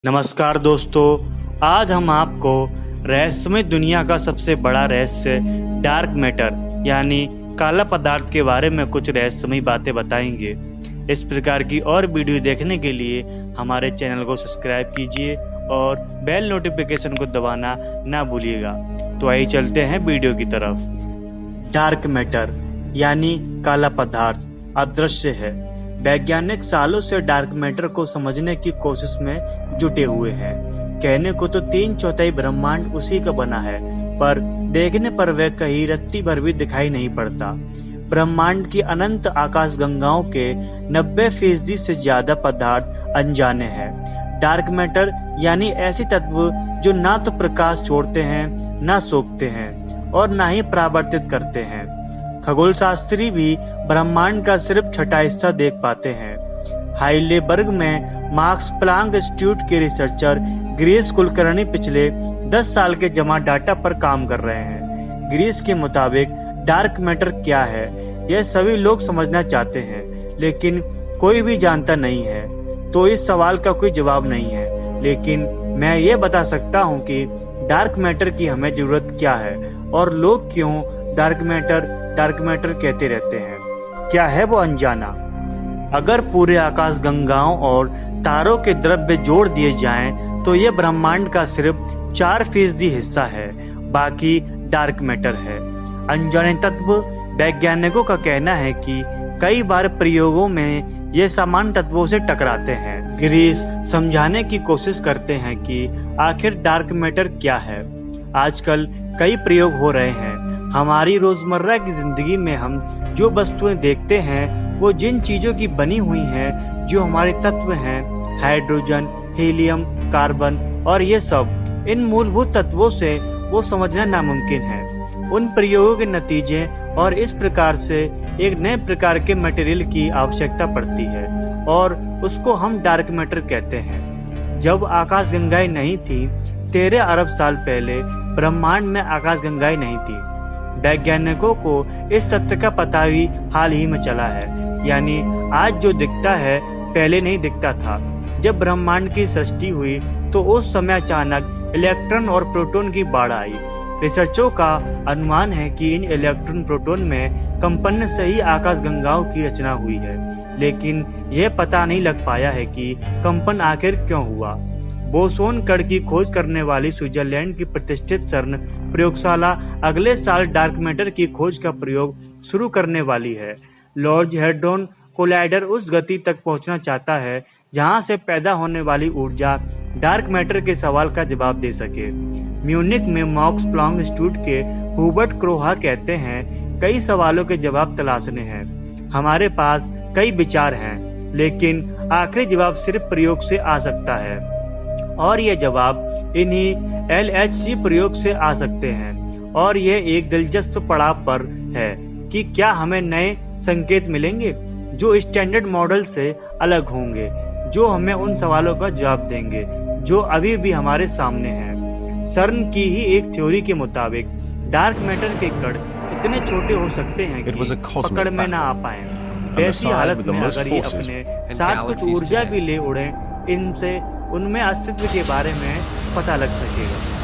नमस्कार दोस्तों, आज हम आपको रहस्यमय दुनिया का सबसे बड़ा रहस्य डार्क मैटर यानी काला पदार्थ के बारे में कुछ रहस्यमय बातें बताएंगे। इस प्रकार की और वीडियो देखने के लिए हमारे चैनल को सब्सक्राइब कीजिए और बेल नोटिफिकेशन को दबाना ना भूलिएगा। तो आइए चलते हैं वीडियो की तरफ। डार्क मैटर यानी काला पदार्थ अदृश्य है। वैज्ञानिक सालों से डार्क मैटर को समझने की कोशिश में जुटे हुए हैं। कहने को तो 3/4 ब्रह्मांड उसी का बना है, पर देखने पर वह कहीं रत्ती भर भी दिखाई नहीं पड़ता। ब्रह्मांड की अनंत आकाश गंगाओं के 90% से ज्यादा पदार्थ अनजाने हैं। डार्क मैटर यानी ऐसे तत्व जो ना तो प्रकाश छोड़ते हैं, ना सोखते हैं और ना ही परावर्तित करते हैं। खगोल शास्त्री भी ब्रह्मांड का सिर्फ छठा हिस्सा देख पाते हैं। हाइलेबर्ग में मार्क्स प्लांक इंस्टीट्यूट के रिसर्चर गिरीश कुलकर्णी पिछले 10 साल के जमा डाटा पर काम कर रहे हैं। गिरीश के मुताबिक डार्क मैटर क्या है, यह सभी लोग समझना चाहते हैं, लेकिन कोई भी जानता नहीं है। तो इस सवाल का कोई जवाब नहीं है, लेकिन मैं ये बता सकता हूँ कि डार्क मैटर की हमें जरूरत क्या है और लोग क्यों डार्क मैटर कहते रहते हैं। क्या है वो अनजाना? अगर पूरे आकाश गंगाओं और तारों के द्रव्य जोड़ दिए जाएं, तो ये ब्रह्मांड का सिर्फ 4% हिस्सा है, बाकी डार्क मैटर है। अनजाने तत्व वैज्ञानिकों का कहना है कि कई बार प्रयोगों में ये समान तत्वों से टकराते हैं। गिरीश समझाने की कोशिश करते हैं कि आखिर डार्क मैटर क्या है। आजकल कई प्रयोग हो रहे हैं। हमारी रोजमर्रा की जिंदगी में हम जो वस्तुएं देखते हैं वो जिन चीजों की बनी हुई हैं, जो हमारे तत्व हैं, हाइड्रोजन, हीलियम, कार्बन और ये सब, इन मूलभूत तत्वों से वो समझना नामुमकिन है। उन प्रयोगों के नतीजे और इस प्रकार से एक नए प्रकार के मटेरियल की आवश्यकता पड़ती है और उसको हम डार्क मैटर कहते हैं। जब आकाश गंगाएं नहीं थी, 13 अरब साल पहले ब्रह्मांड में आकाश गंगाएं नहीं थी। वैज्ञानिकों को इस तथ्य का पता भी हाल ही में चला है, यानी आज जो दिखता है पहले नहीं दिखता था। जब ब्रह्मांड की सृष्टि हुई तो उस समय अचानक इलेक्ट्रॉन और प्रोटॉन की बाढ़ आई। रिसर्चरों का अनुमान है कि इन इलेक्ट्रॉन प्रोटॉन में कंपन से ही आकाश गंगाओं की रचना हुई है, लेकिन यह पता नहीं लग पाया है कि कंपन आखिर क्यों हुआ। बोसोन कण की खोज करने वाली स्विट्जरलैंड की प्रतिष्ठित सर्न प्रयोगशाला अगले साल डार्क मैटर की खोज का प्रयोग शुरू करने वाली है। लॉर्ज हेड्रोन कोलाइडर उस गति तक पहुंचना चाहता है जहां से पैदा होने वाली ऊर्जा डार्क मैटर के सवाल का जवाब दे सके। म्यूनिक में मार्क्स प्लांक इंस्टीट्यूट के हुबर्ट क्रोहा कहते हैं, कई सवालों के जवाब तलाशने हैं। हमारे पास कई विचार हैं, लेकिन आखिरी जवाब सिर्फ प्रयोग से आ सकता है और ये जवाब इन्हीं LHC प्रयोग से आ सकते हैं। और ये एक दिलचस्प पड़ाव पर है कि क्या हमें नए संकेत मिलेंगे जो स्टैंडर्ड मॉडल से अलग होंगे, जो हमें उन सवालों का जवाब देंगे जो अभी भी हमारे सामने हैं। सर्न की ही एक थ्योरी के मुताबिक डार्क मैटर के कण इतने छोटे हो सकते हैं कि पकड़ में ना आ पाए। वैसी हालत में अगर ये अपने साथ कुछ ऊर्जा भी ले उड़े, इनसे उनमें अस्तित्व के बारे में पता लग सकेगा।